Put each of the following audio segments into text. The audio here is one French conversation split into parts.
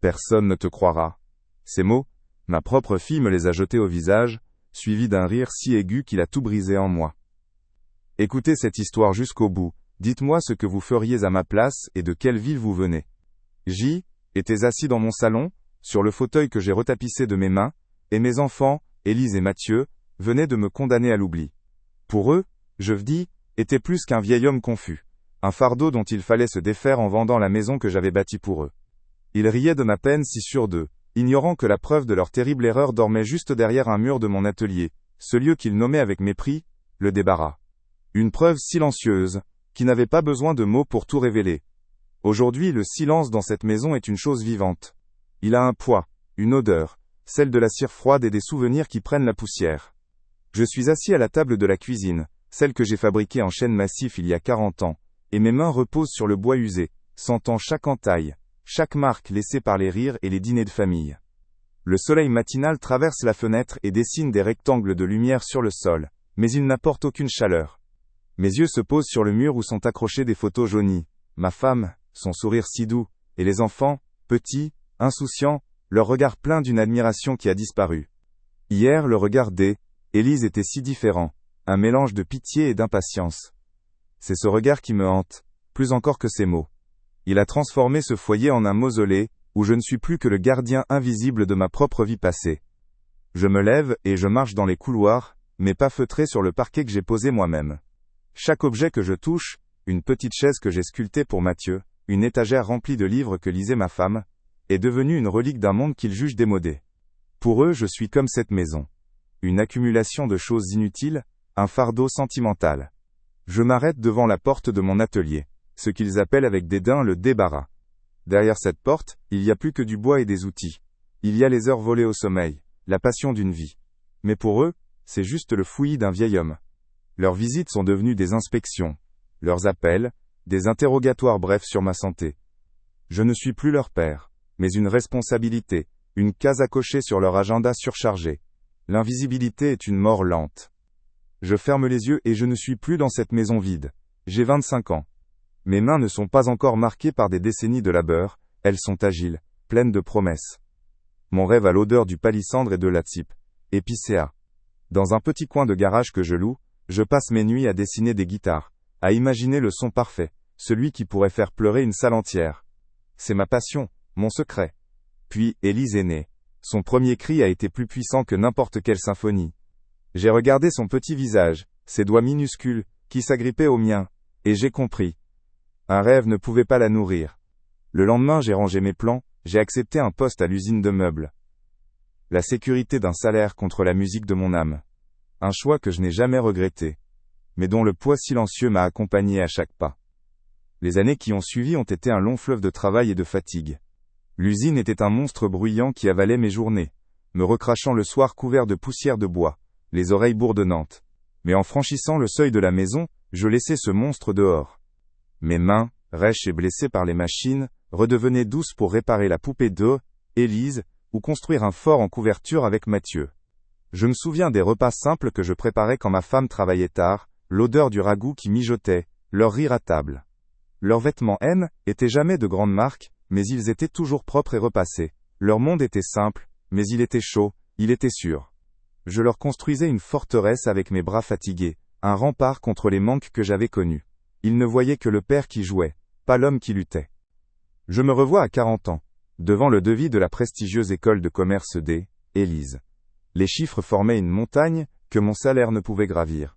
Personne ne te croira. Ces mots, ma propre fille me les a jetés au visage, suivis d'un rire si aigu qu'il a tout brisé en moi. Écoutez cette histoire jusqu'au bout, dites-moi ce que vous feriez à ma place et de quelle ville vous venez. J. était assis dans mon salon, sur le fauteuil que j'ai retapissé de mes mains, et mes enfants, Élise et Mathieu, venaient de me condamner à l'oubli. Pour eux, je dis, était plus qu'un vieil homme confus, un fardeau dont il fallait se défaire en vendant la maison que j'avais bâtie pour eux. Ils riaient de ma peine si sûrs d'eux, ignorant que la preuve de leur terrible erreur dormait juste derrière un mur de mon atelier, ce lieu qu'ils nommaient avec mépris, le débarras. Une preuve silencieuse, qui n'avait pas besoin de mots pour tout révéler. Aujourd'hui, le silence dans cette maison est une chose vivante. Il a un poids, une odeur, celle de la cire froide et des souvenirs qui prennent la poussière. Je suis assis à la table de la cuisine, celle que j'ai fabriquée en chêne massif il y a 40 ans, et mes mains reposent sur le bois usé, sentant chaque entaille, chaque marque laissée par les rires et les dîners de famille. Le soleil matinal traverse la fenêtre et dessine des rectangles de lumière sur le sol, mais il n'apporte aucune chaleur. Mes yeux se posent sur le mur où sont accrochées des photos jaunies, ma femme, son sourire si doux, et les enfants, petits, insouciants, leur regard plein d'une admiration qui a disparu. Hier, le regard d'Élise était si différent, un mélange de pitié et d'impatience. C'est ce regard qui me hante, plus encore que ces mots. Il a transformé ce foyer en un mausolée, où je ne suis plus que le gardien invisible de ma propre vie passée. Je me lève et je marche dans les couloirs, mes pas feutrés sur le parquet que j'ai posé moi-même. Chaque objet que je touche, une petite chaise que j'ai sculptée pour Mathieu, une étagère remplie de livres que lisait ma femme, est devenue une relique d'un monde qu'ils jugent démodé. Pour eux, je suis comme cette maison. Une accumulation de choses inutiles, un fardeau sentimental. Je m'arrête devant la porte de mon atelier, ce qu'ils appellent avec dédain le débarras. Derrière cette porte, il n'y a plus que du bois et des outils. Il y a les heures volées au sommeil, la passion d'une vie. Mais pour eux, c'est juste le fouillis d'un vieil homme. Leurs visites sont devenues des inspections, leurs appels, des interrogatoires brefs sur ma santé. Je ne suis plus leur père, mais une responsabilité, une case à cocher sur leur agenda surchargé. L'invisibilité est une mort lente. Je ferme les yeux et je ne suis plus dans cette maison vide. J'ai 25 ans. Mes mains ne sont pas encore marquées par des décennies de labeur, elles sont agiles, pleines de promesses. Mon rêve a l'odeur du palissandre et de l'atip, épicéa. Dans un petit coin de garage que je loue, je passe mes nuits à dessiner des guitares, à imaginer le son parfait, celui qui pourrait faire pleurer une salle entière. C'est ma passion, mon secret. Puis, Élise est née. Son premier cri a été plus puissant que n'importe quelle symphonie. J'ai regardé son petit visage, ses doigts minuscules, qui s'agrippaient aux miens, et j'ai compris. Un rêve ne pouvait pas la nourrir. Le lendemain, j'ai rangé mes plans, j'ai accepté un poste à l'usine de meubles. La sécurité d'un salaire contre la musique de mon âme. Un choix que je n'ai jamais regretté, mais dont le poids silencieux m'a accompagné à chaque pas. Les années qui ont suivi ont été un long fleuve de travail et de fatigue. L'usine était un monstre bruyant qui avalait mes journées, me recrachant le soir couvert de poussière de bois, les oreilles bourdonnantes. Mais en franchissant le seuil de la maison, je laissais ce monstre dehors. Mes mains, rêches et blessées par les machines, redevenaient douces pour réparer la poupée d'Élise, ou construire un fort en couverture avec Mathieu. Je me souviens des repas simples que je préparais quand ma femme travaillait tard, l'odeur du ragoût qui mijotait, leur rire à table. Leurs vêtements étaient jamais de grandes marques, mais ils étaient toujours propres et repassés. Leur monde était simple, mais il était chaud, il était sûr. Je leur construisais une forteresse avec mes bras fatigués, un rempart contre les manques que j'avais connus. Ils ne voyaient que le père qui jouait, pas l'homme qui luttait. Je me revois à 40 ans, devant le devis de la prestigieuse école de commerce d'Élise. Les chiffres formaient une montagne que mon salaire ne pouvait gravir.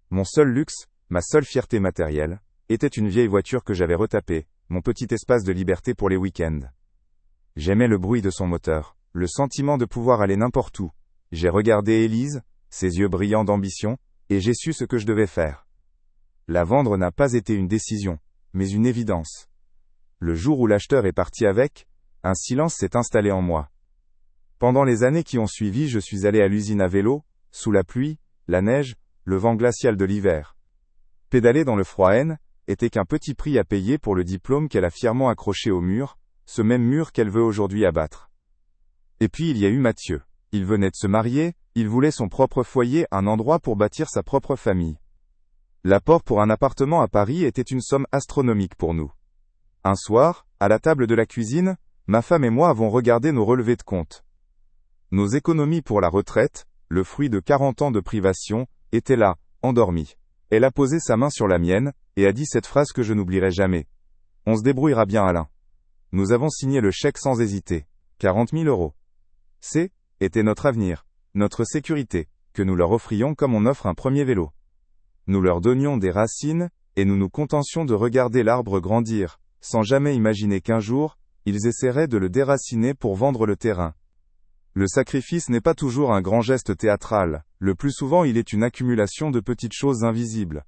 Mon seul luxe, ma seule fierté matérielle, était une vieille voiture que j'avais retapée, mon petit espace de liberté pour les week-ends. J'aimais le bruit de son moteur, le sentiment de pouvoir aller n'importe où. J'ai regardé Élise, ses yeux brillants d'ambition, et j'ai su ce que je devais faire. La vendre n'a pas été une décision, mais une évidence. Le jour où l'acheteur est parti avec, un silence s'est installé en moi. Pendant les années qui ont suivi, je suis allé à l'usine à vélo, sous la pluie, la neige, le vent glacial de l'hiver. Pédaler dans le froid était qu'un petit prix à payer pour le diplôme qu'elle a fièrement accroché au mur, ce même mur qu'elle veut aujourd'hui abattre. Et puis il y a eu Mathieu. Il venait de se marier, il voulait son propre foyer, un endroit pour bâtir sa propre famille. L'apport pour un appartement à Paris était une somme astronomique pour nous. Un soir, à la table de la cuisine, ma femme et moi avons regardé nos relevés de compte. Nos économies pour la retraite, le fruit de 40 ans de privation, étaient là, endormies. Elle a posé sa main sur la mienne, et a dit cette phrase que je n'oublierai jamais. On se débrouillera bien, Alain. Nous avons signé le chèque sans hésiter. 40 000 euros. Était notre avenir, notre sécurité, que nous leur offrions comme on offre un premier vélo. Nous leur donnions des racines, et nous nous contentions de regarder l'arbre grandir, sans jamais imaginer qu'un jour, ils essaieraient de le déraciner pour vendre le terrain. Le sacrifice n'est pas toujours un grand geste théâtral, le plus souvent il est une accumulation de petites choses invisibles.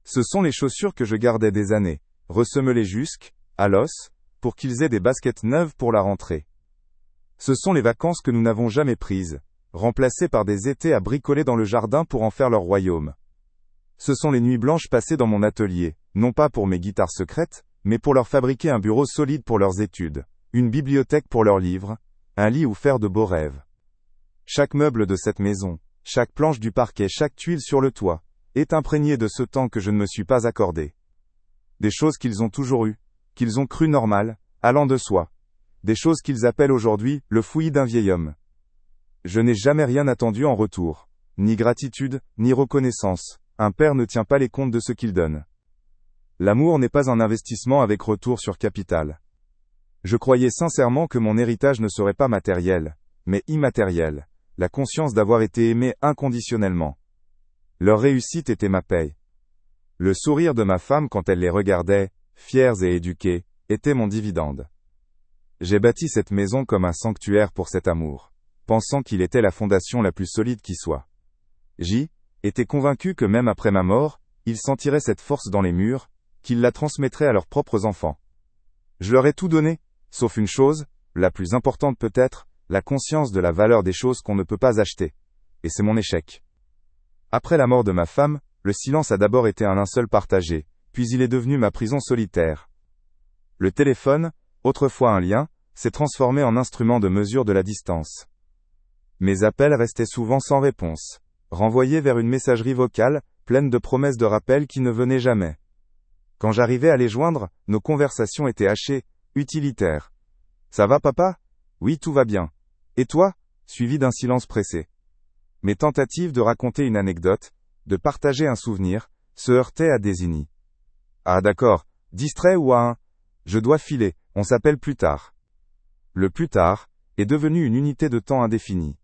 Ce sont les chaussures que je gardais des années, ressemelées à l'os, pour qu'ils aient des baskets neuves pour la rentrée. Ce sont les vacances que nous n'avons jamais prises, remplacées par des étés à bricoler dans le jardin pour en faire leur royaume. Ce sont les nuits blanches passées dans mon atelier, non pas pour mes guitares secrètes, mais pour leur fabriquer un bureau solide pour leurs études, une bibliothèque pour leurs livres, un lit où faire de beaux rêves. Chaque meuble de cette maison, chaque planche du parquet, chaque tuile sur le toit, est imprégné de ce temps que je ne me suis pas accordé. Des choses qu'ils ont toujours eues, qu'ils ont crues normales, allant de soi. Des choses qu'ils appellent aujourd'hui le fouillis d'un vieil homme. Je n'ai jamais rien attendu en retour. Ni gratitude, ni reconnaissance. Un père ne tient pas les comptes de ce qu'il donne. L'amour n'est pas un investissement avec retour sur capital. Je croyais sincèrement que mon héritage ne serait pas matériel, mais immatériel, la conscience d'avoir été aimé inconditionnellement. Leur réussite était ma paye. Le sourire de ma femme quand elle les regardait, fiers et éduqués, était mon dividende. J'ai bâti cette maison comme un sanctuaire pour cet amour, pensant qu'il était la fondation la plus solide qui soit. J'étais convaincu que même après ma mort, ils sentiraient cette force dans les murs, qu'ils la transmettraient à leurs propres enfants. Je leur ai tout donné, sauf une chose, la plus importante peut-être, la conscience de la valeur des choses qu'on ne peut pas acheter. Et c'est mon échec. Après la mort de ma femme, le silence a d'abord été un linceul partagé, puis il est devenu ma prison solitaire. Le téléphone, autrefois un lien, s'est transformé en instrument de mesure de la distance. Mes appels restaient souvent sans réponse, renvoyés vers une messagerie vocale, pleine de promesses de rappel qui ne venaient jamais. Quand j'arrivais à les joindre, nos conversations étaient hachées, utilitaires. « Ça va, papa ? Oui, tout va bien. Et toi ?» suivi d'un silence pressé. Mes tentatives de raconter une anecdote, de partager un souvenir, se heurtaient à des inis. « Ah d'accord, distrait ou à un ? Je dois filer, on s'appelle plus tard. » Le plus tard est devenu une unité de temps indéfinie.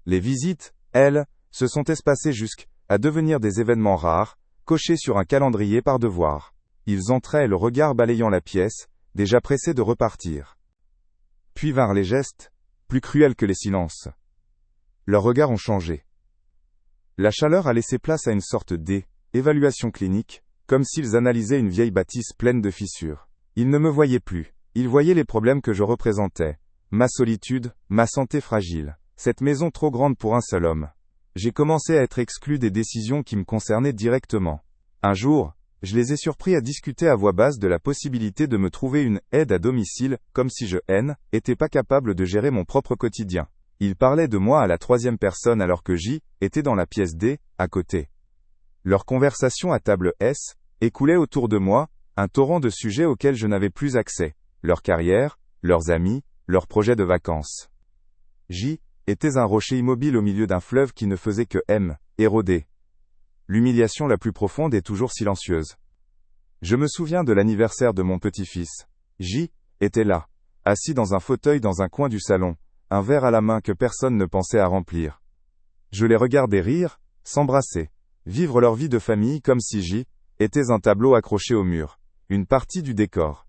Les visites, elles, se sont espacées jusqu'à devenir des événements rares, cochés sur un calendrier par devoir. Ils entraient le regard balayant la pièce, déjà pressés de repartir. Puis vinrent les gestes, plus cruels que les silences. Leurs regards ont changé. La chaleur a laissé place à une sorte d'évaluation clinique, comme s'ils analysaient une vieille bâtisse pleine de fissures. Ils ne me voyaient plus. Ils voyaient les problèmes que je représentais. Ma solitude, ma santé fragile. Cette maison trop grande pour un seul homme. J'ai commencé à être exclu des décisions qui me concernaient directement. Un jour, je les ai surpris à discuter à voix basse de la possibilité de me trouver une aide à domicile, comme si je n'étais pas capable de gérer mon propre quotidien. Ils parlaient de moi à la troisième personne alors que était dans la pièce D, à côté. Leur conversation à table écoulait autour de moi, un torrent de sujets auxquels je n'avais plus accès. Leur carrière, leurs amis, leurs projets de vacances. Était un rocher immobile au milieu d'un fleuve qui ne faisait que éroder. L'humiliation la plus profonde est toujours silencieuse. Je me souviens de l'anniversaire de mon petit-fils. Était là, assis dans un fauteuil dans un coin du salon, un verre à la main que personne ne pensait à remplir. Je les regardais rire, s'embrasser, vivre leur vie de famille comme si était un tableau accroché au mur, une partie du décor.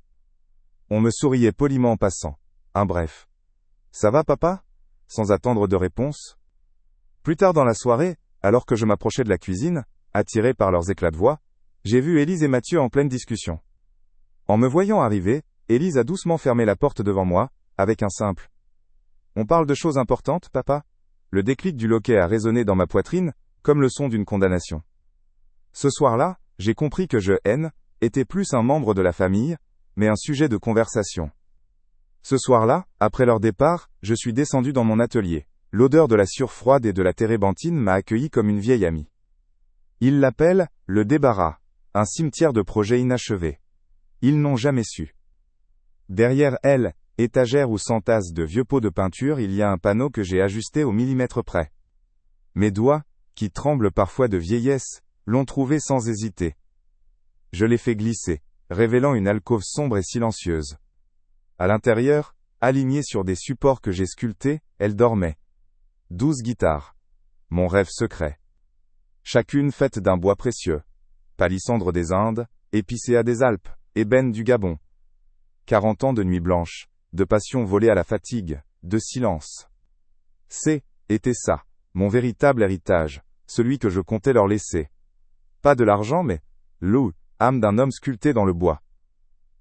On me souriait poliment en passant. Un bref. « Ça va, papa ?» sans attendre de réponse. Plus tard dans la soirée, alors que je m'approchais de la cuisine, attiré par leurs éclats de voix, j'ai vu Élise et Mathieu en pleine discussion. En me voyant arriver, Élise a doucement fermé la porte devant moi, avec un simple « On parle de choses importantes, papa ?» Le déclic du loquet a résonné dans ma poitrine, comme le son d'une condamnation. Ce soir-là, j'ai compris que était plus un membre de la famille, mais un sujet de conversation. Ce soir-là, après leur départ, je suis descendu dans mon atelier. L'odeur de la sueur froide et de la térébenthine m'a accueilli comme une vieille amie. Ils l'appellent le débarras, un cimetière de projets inachevés. Ils n'ont jamais su. Derrière étagère où s'entassent de vieux pots de peinture, il y a un panneau que j'ai ajusté au millimètre près. Mes doigts, qui tremblent parfois de vieillesse, l'ont trouvé sans hésiter. Je l'ai fait glisser, révélant une alcôve sombre et silencieuse. À l'intérieur, alignée sur des supports que j'ai sculptés, elle dormait. 12 guitares. Mon rêve secret. Chacune faite d'un bois précieux. Palissandre des Indes, épicéa des Alpes, ébène du Gabon. 40 ans de nuits blanches, de passion volée à la fatigue, de silence. Était ça, mon véritable héritage, celui que je comptais leur laisser. Pas de l'argent mais, âme d'un homme sculpté dans le bois.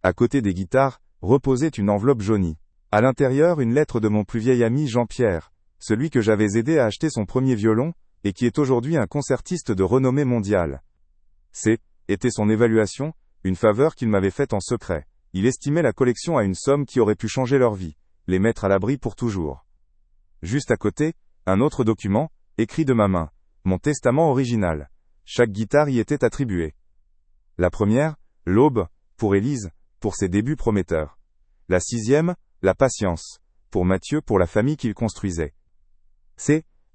À côté des guitares, reposait une enveloppe jaunie. À l'intérieur, une lettre de mon plus vieil ami Jean-Pierre, celui que j'avais aidé à acheter son premier violon, et qui est aujourd'hui un concertiste de renommée mondiale. Était son évaluation, une faveur qu'il m'avait faite en secret. Il estimait la collection à une somme qui aurait pu changer leur vie, les mettre à l'abri pour toujours. Juste à côté, un autre document, écrit de ma main, mon testament original. Chaque guitare y était attribuée. La première, l'Aube, pour Élise, pour ses débuts prometteurs. La 6e, la Patience, pour Mathieu, pour la famille qu'il construisait.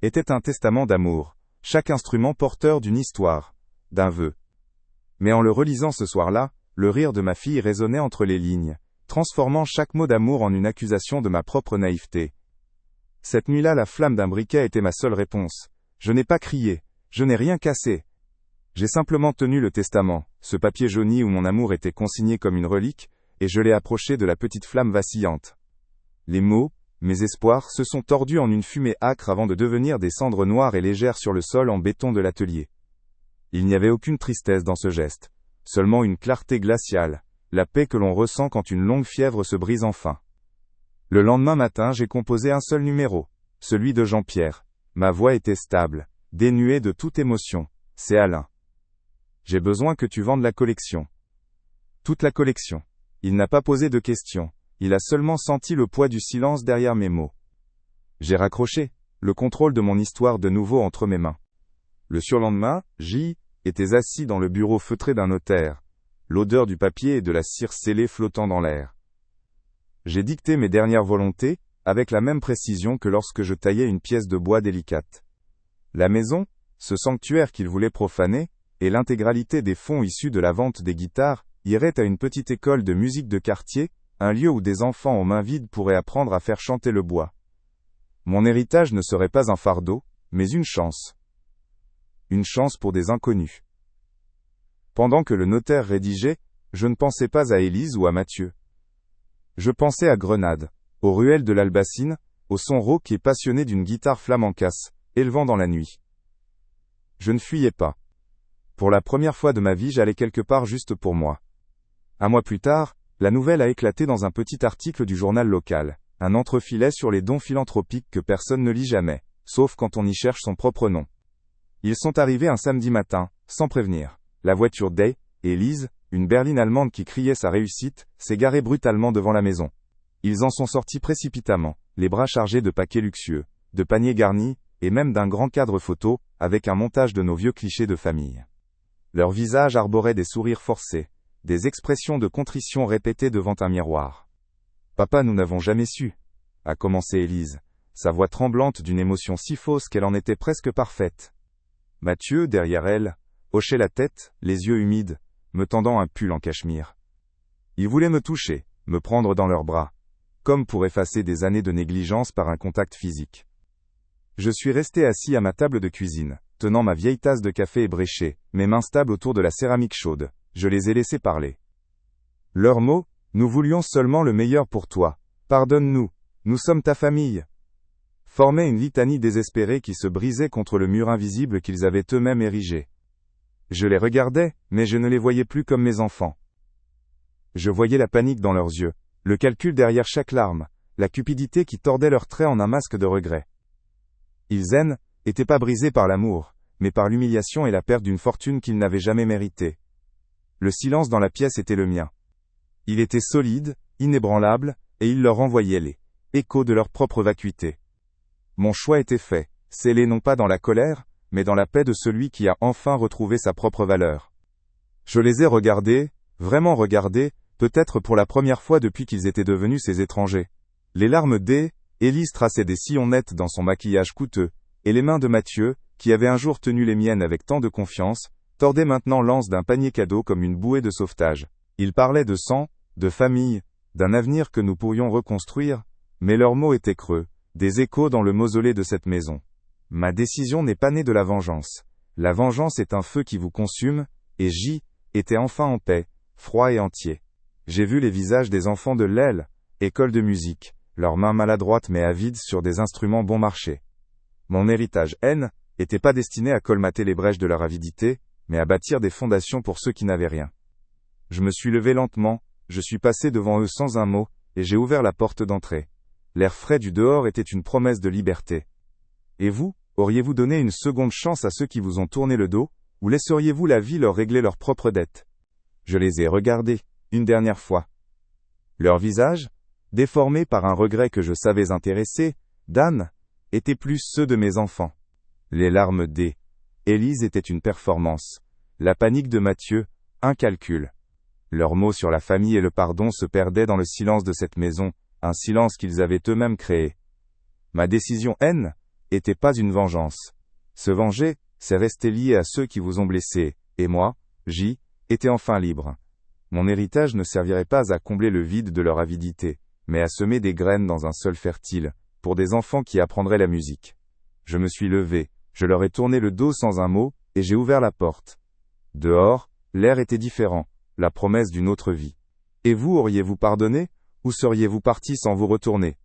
Était un testament d'amour, chaque instrument porteur d'une histoire, d'un vœu. Mais en le relisant ce soir-là, le rire de ma fille résonnait entre les lignes, transformant chaque mot d'amour en une accusation de ma propre naïveté. Cette nuit-là, la flamme d'un briquet était ma seule réponse. Je n'ai pas crié, je n'ai rien cassé. J'ai simplement tenu le testament, ce papier jauni où mon amour était consigné comme une relique, et je l'ai approché de la petite flamme vacillante. Les mots, mes espoirs, se sont tordus en une fumée âcre avant de devenir des cendres noires et légères sur le sol en béton de l'atelier. Il n'y avait aucune tristesse dans ce geste, seulement une clarté glaciale, la paix que l'on ressent quand une longue fièvre se brise enfin. Le lendemain matin, j'ai composé un seul numéro, celui de Jean-Pierre. Ma voix était stable, dénuée de toute émotion. C'est Alain. J'ai besoin que tu vendes la collection. Toute la collection. Il n'a pas posé de questions, il a seulement senti le poids du silence derrière mes mots. J'ai raccroché, le contrôle de mon histoire de nouveau entre mes mains. Le surlendemain, étais assis dans le bureau feutré d'un notaire, l'odeur du papier et de la cire scellée flottant dans l'air. J'ai dicté mes dernières volontés, avec la même précision que lorsque je taillais une pièce de bois délicate. La maison, ce sanctuaire qu'il voulait profaner, et l'intégralité des fonds issus de la vente des guitares, iraient à une petite école de musique de quartier, un lieu où des enfants aux mains vides pourraient apprendre à faire chanter le bois. Mon héritage ne serait pas un fardeau, mais une chance. Une chance pour des inconnus. Pendant que le notaire rédigeait, je ne pensais pas à Élise ou à Mathieu. Je pensais à Grenade, aux ruelles de l'Albacine, au son rauque et passionné d'une guitare flamencasse, élevant dans la nuit. Je ne fuyais pas. Pour la première fois de ma vie, j'allais quelque part juste pour moi. Un mois plus tard, la nouvelle a éclaté dans un petit article du journal local, un entrefilet sur les dons philanthropiques que personne ne lit jamais, sauf quand on y cherche son propre nom. Ils sont arrivés un samedi matin, sans prévenir. La voiture Élise, une berline allemande qui criait sa réussite, s'est garée brutalement devant la maison. Ils en sont sortis précipitamment, les bras chargés de paquets luxueux, de paniers garnis, et même d'un grand cadre photo, avec un montage de nos vieux clichés de famille. Leurs visages arboraient des sourires forcés, des expressions de contrition répétées devant un miroir. « Papa, nous n'avons jamais su », a commencé Élise, sa voix tremblante d'une émotion si fausse qu'elle en était presque parfaite. Mathieu, derrière elle, hochait la tête, les yeux humides, me tendant un pull en cachemire. Ils voulaient me toucher, me prendre dans leurs bras, comme pour effacer des années de négligence par un contact physique. Je suis resté assis à ma table de cuisine, tenant ma vieille tasse de café ébréchée, mes mains stables autour de la céramique chaude. Je les ai laissés parler. Leurs mots, nous voulions seulement le meilleur pour toi. Pardonne-nous, nous sommes ta famille. Formaient une litanie désespérée qui se brisait contre le mur invisible qu'ils avaient eux-mêmes érigé. Je les regardais, mais je ne les voyais plus comme mes enfants. Je voyais la panique dans leurs yeux, le calcul derrière chaque larme, la cupidité qui tordait leurs traits en un masque de regret. Ils étaient pas brisés par l'amour, mais par l'humiliation et la perte d'une fortune qu'ils n'avaient jamais méritée. Le silence dans la pièce était le mien. Il était solide, inébranlable, et il leur renvoyait les échos de leur propre vacuité. Mon choix était fait, scellé non pas dans la colère, mais dans la paix de celui qui a enfin retrouvé sa propre valeur. Je les ai regardés, vraiment regardés, peut-être pour la première fois depuis qu'ils étaient devenus ces étrangers, Les larmes Élise traçait des sillons nets dans son maquillage coûteux, et les mains de Mathieu, qui avait un jour tenu les miennes avec tant de confiance, tordaient maintenant l'anse d'un panier cadeau comme une bouée de sauvetage. Ils parlaient de sang, de famille, d'un avenir que nous pourrions reconstruire, mais leurs mots étaient creux, des échos dans le mausolée de cette maison. Ma décision n'est pas née de la vengeance. La vengeance est un feu qui vous consume, et J était enfin en paix, froid et entier. J'ai vu les visages des enfants de l'Aile, école de musique, leurs mains maladroites mais avides sur des instruments bon marché. Mon héritage N était pas destiné à colmater les brèches de leur avidité, mais à bâtir des fondations pour ceux qui n'avaient rien. Je me suis levé lentement, je suis passé devant eux sans un mot, et j'ai ouvert la porte d'entrée. L'air frais du dehors était une promesse de liberté. Et vous, auriez-vous donné une seconde chance à ceux qui vous ont tourné le dos, ou laisseriez-vous la vie leur régler leurs propres dettes? Je les ai regardés, une dernière fois. Leurs visages, déformés par un regret que je savais intéresser, d'Anne, étaient plus ceux de mes enfants. Les larmes Élise étaient une performance. La panique de Mathieu, un calcul. Leurs mots sur la famille et le pardon se perdaient dans le silence de cette maison, un silence qu'ils avaient eux-mêmes créé. Ma décision N était pas une vengeance. Se venger, c'est rester lié à ceux qui vous ont blessé, et moi, J, était enfin libre. Mon héritage ne servirait pas à combler le vide de leur avidité, mais à semer des graines dans un sol fertile, pour des enfants qui apprendraient la musique. Je me suis levé, je leur ai tourné le dos sans un mot, et j'ai ouvert la porte. Dehors, l'air était différent, la promesse d'une autre vie. Et vous auriez-vous pardonné, ou seriez-vous parti sans vous retourner?